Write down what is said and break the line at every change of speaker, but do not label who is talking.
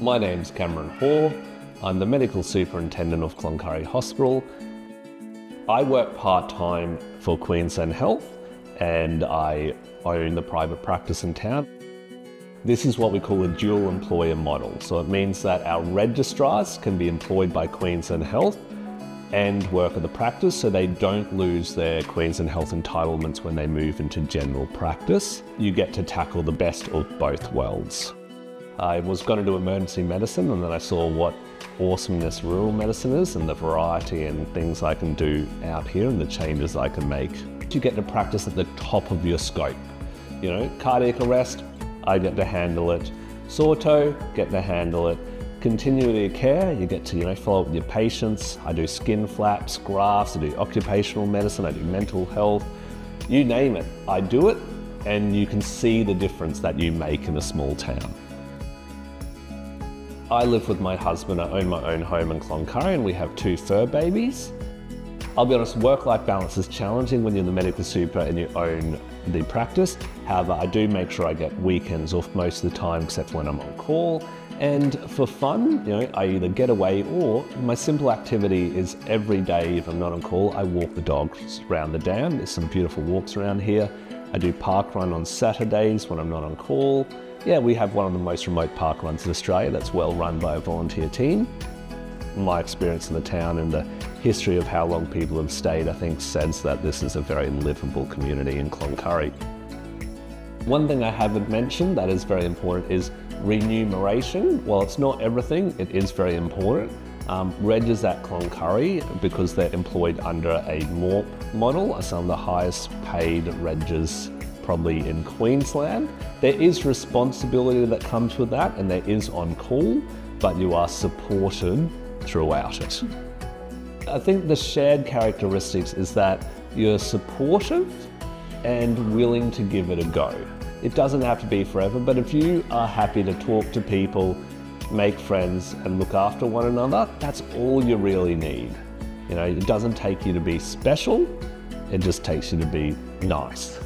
My name's Cameron Hoare. I'm the Medical Superintendent of Cloncurry Hospital. I work part-time for Queensland Health and I own the private practice in town. This is what we call a dual employer model. So it means that our registrars can be employed by Queensland Health and work at the practice so they don't lose their Queensland Health entitlements when they move into general practice. You get to tackle the best of both worlds. I was going to do emergency medicine and then I saw what awesomeness rural medicine is and the variety and things I can do out here and the changes I can make. You get to practice at the top of your scope. You know, cardiac arrest, I get to handle it. Sore toe, get to handle it. Continuity of care, you get to follow up with your patients. I do skin flaps, grafts, I do occupational medicine, I do mental health. You name it, I do it, and you can see the difference that you make in a small town. I live with my husband, I own my own home in Cloncurry and we have 2 fur babies. I'll be honest, work-life balance is challenging when you're the medical super and you own the practice. However, I do make sure I get weekends off most of the time except when I'm on call. And for fun, I either get away or my simple activity is every day if I'm not on call, I walk the dogs around the dam. There's some beautiful walks around here. I do park run on Saturdays when I'm not on call. Yeah, we have one of the most remote park runs in Australia that's well run by a volunteer team. My experience in the town and the history of how long people have stayed, I think, says that this is a very livable community in Cloncurry. One thing I haven't mentioned that is very important is remuneration. While it's not everything, it is very important. Regs at Cloncurry, because they're employed under a MORP model, are some of the highest paid regs probably in Queensland. There is responsibility that comes with that and there is on call, but you are supported throughout it. I think the shared characteristics is that you're supportive and willing to give it a go. It doesn't have to be forever, but if you are happy to talk to people, make friends and look after one another, that's all you really need. It doesn't take you to be special, it just takes you to be nice.